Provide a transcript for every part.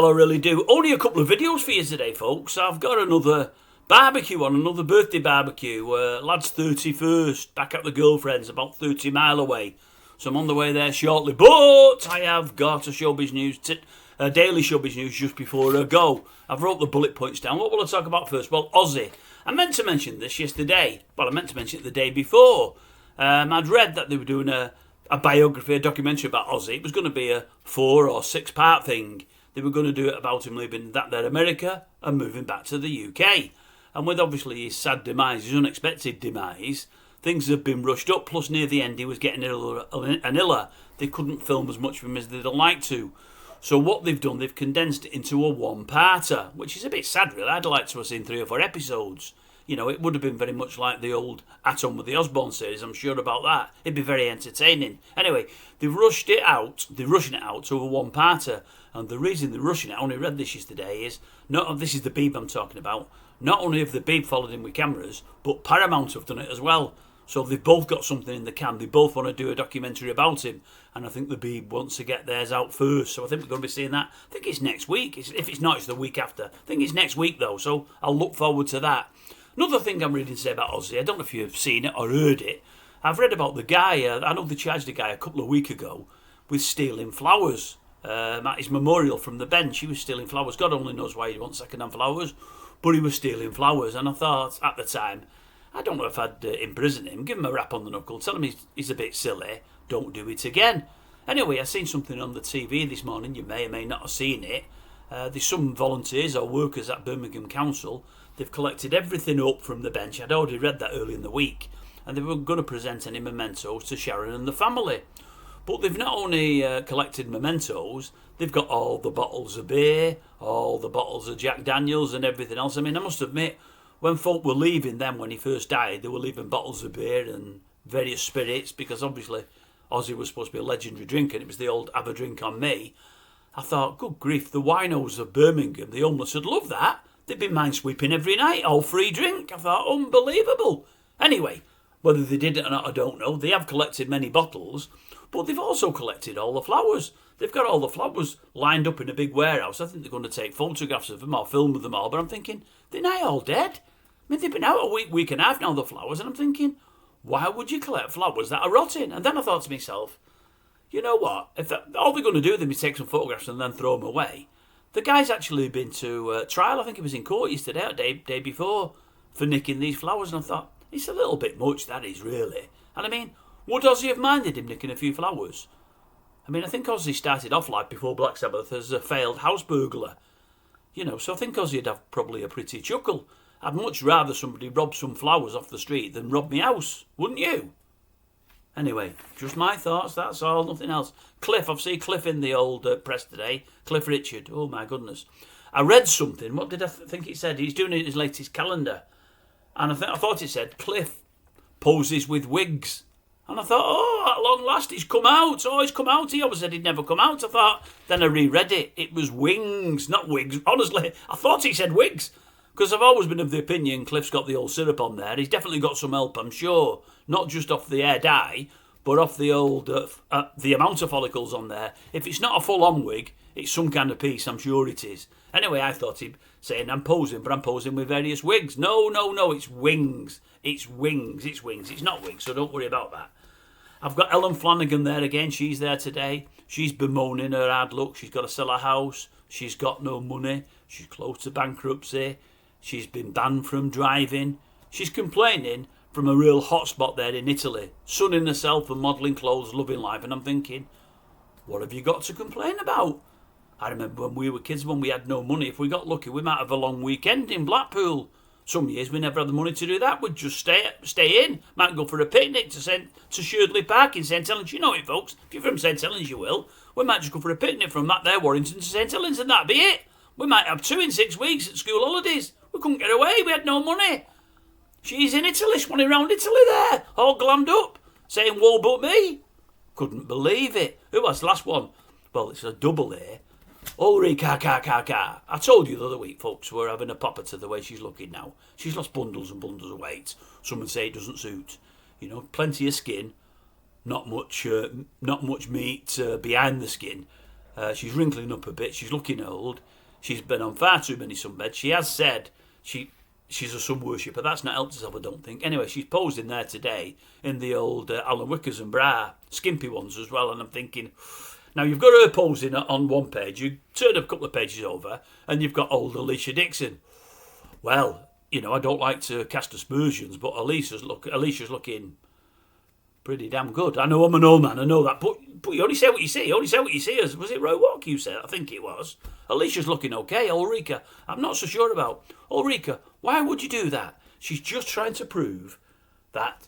Well, I really do. Only a couple of videos for you today, folks. I've got another barbecue on, another birthday barbecue. Lad's 31st, back at the girlfriend's, about 30 mile away. So I'm on the way there shortly. But I have got a Showbiz News, daily Showbiz News just before I go. I've wrote the bullet points down. What will I talk about first? Well, OZZY. I meant to mention this yesterday. Well, I meant to mention it the day before. I'd read that they were doing a biography, a documentary about OZZY. It was going to be a 4 or 6 part thing. They were going to do it about him leaving that there America and moving back to the UK. And with obviously his sad demise, his unexpected demise, things have been rushed up. Plus near the end he was getting iller and iller. They couldn't film as much of him as they'd like to. So what they've done, they've condensed it into a one-parter, which is a bit sad really. I'd like to have seen 3 or 4 episodes. You know, it would have been very much like the old At Home with the Osborne series, I'm sure about that. It'd be very entertaining. Anyway, they've rushed it out, they're rushing it out to a one-parter. And the reason they're rushing it, I only read this yesterday, is, this is the Beeb I'm talking about, not only have the Beeb followed him with cameras, but Paramount have done it as well. So they've both got something in the can. They both want to do a documentary about him. And I think the Beeb wants to get theirs out first. So I think we're going to be seeing that. I think it's next week. If it's not, it's the week after. I think it's next week, though. So I'll look forward to that. Another thing I'm reading today about OZZY, I don't know if you've seen it or heard it. I've read about the guy, I know they charged a guy a couple of weeks ago with stealing flowers. At his memorial from the bench, he was stealing flowers. God only knows why he wants second-hand flowers, but he was stealing flowers. And I thought, at the time, I don't know if I'd imprison him, give him a rap on the knuckle, tell him he's a bit silly, don't do it again. Anyway, I seen something on the TV this morning, you may or may not have seen it. There's some volunteers or workers at Birmingham Council. They've collected everything up from the bench. I'd already read that early in the week. And they were going to present any mementos to Sharon and the family. But they've not only collected mementos, they've got all the bottles of beer, all the bottles of Jack Daniels and everything else. I mean, I must admit, when folk were leaving them when he first died, they were leaving bottles of beer and various spirits, because obviously OZZY was supposed to be a legendary drinker, and it was the old have a drink on me. I thought, good grief, the winos of Birmingham, the homeless would love that. They'd be minesweeping every night, all free drink. I thought, unbelievable. Anyway, whether they did it or not, I don't know. They have collected many bottles, but they've also collected all the flowers. They've got all the flowers lined up in a big warehouse. I think they're going to take photographs of them or film of them all, but I'm thinking, they're not all dead. I mean, they've been out a week and a half now, the flowers, and I'm thinking, why would you collect flowers that are rotting? And then I thought to myself, you know what? If all they're going to do with them is take some photographs and then throw them away. The guy's actually been to trial. I think he was in court yesterday or day before for nicking these flowers, and I thought, it's a little bit much, that is, really. And I mean, would OZZY have minded him nicking a few flowers? I mean, I think OZZY started off like before Black Sabbath as a failed house burglar. You know, so I think OZZY'd have probably a pretty chuckle. I'd much rather somebody rob some flowers off the street than rob me house, wouldn't you? Anyway, just my thoughts, that's all, nothing else. Cliff, I've seen Cliff in the old press today. Cliff Richard, oh my goodness. I read something, what did I think it said? He's doing his latest calendar. And I thought it said, Cliff poses with wigs. And I thought, oh, at long last, he's come out. Oh, he's come out. He always said he'd never come out. I thought, then I reread it. It was wings, not wigs. Honestly, I thought he said wigs. Because I've always been of the opinion Cliff's got the old syrup on there. He's definitely got some help, I'm sure. Not just off the hair dye, but off the old, the amount of follicles on there. If it's not a full-on wig, it's some kind of piece, I'm sure it is. Anyway, I thought he'd saying I'm posing, but I'm posing with various wigs. No, it's wings. It's wings. It's not wigs, so don't worry about that. I've got Helen Flanagan there again. She's there today. She's bemoaning her hard luck. She's got to sell her house. She's got no money. She's close to bankruptcy. She's been banned from driving. She's complaining from a real hotspot there in Italy. Sunning herself and modelling clothes, loving life. And I'm thinking, what have you got to complain about? I remember when we were kids, when we had no money, if we got lucky, we might have a long weekend in Blackpool. Some years we never had the money to do that. We'd just stay in. Might go for a picnic to Sherdley Park in St Helens. You know it, folks. If you're from St Helens, you will. We might just go for a picnic from that there Warrington to St Helens, and that'd be it. We might have 2 in 6 weeks at school holidays. We couldn't get away. We had no money. She's in Italy, swanning around Italy there, all glammed up, saying, woe but me. Couldn't believe it. Who was the last one? Well, it's a double here. ULRIKA. I told you the other week, folks, we're having a pop at her the way she's looking now. She's lost bundles and bundles of weight. Some would say it doesn't suit. You know, plenty of skin, not much meat behind the skin. She's wrinkling up a bit. She's looking old. She's been on far too many sunbeds. She has said she's a sun worshipper. That's not helped herself, I don't think. Anyway, she's posed in there today in the old Alan Wickers and bra, skimpy ones as well. And I'm thinking, now you've got her posing on one page. You turn a couple of pages over, and you've got old ALESHA DIXON. Well, you know, I don't like to cast aspersions, but Alicia's looking pretty damn good. I know I'm an old man, I know that, but you only say what you see. You only say what you see. Was it Roy Walk you said? I think it was. Alicia's looking okay. ULRIKA, I'm not so sure about. ULRIKA, why would you do that? She's just trying to prove that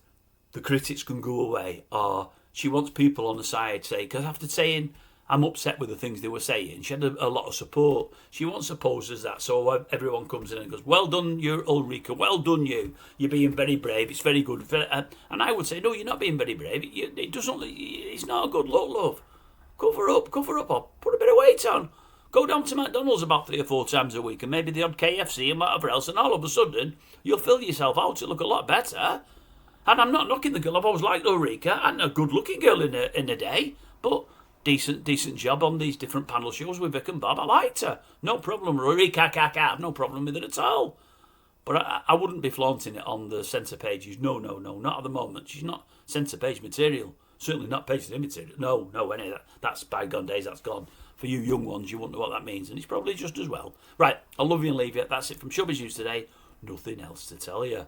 the critics can go away, or she wants people on the side say, because after saying I'm upset with the things they were saying, she had a lot of support. She wants to pose as that, so everyone comes in and goes, well done you, ULRIKA, well done you. You're being very brave, it's very good. And I would say, no, you're not being very brave. It's not a good look, love. Cover up, or put a bit of weight on. Go down to McDonald's about 3 or 4 times a week, and maybe the odd KFC and whatever else, and all of a sudden, you'll fill yourself out to look a lot better. And I'm not knocking the girl. I've always liked ULRIKA, and a good-looking girl in a day, but decent job on these different panel shows with Vic and Bob. I liked her. No problem. ULRIKA, I have no problem with it at all. But I wouldn't be flaunting it on the centre pages. No, not at the moment. She's not centre page material. Certainly not page material. No, any of that. That's bygone days. That's gone. For you young ones, you won't know what that means, and it's probably just as well. Right, I love you and leave you. That's it from Showbiz News today. Nothing else to tell you.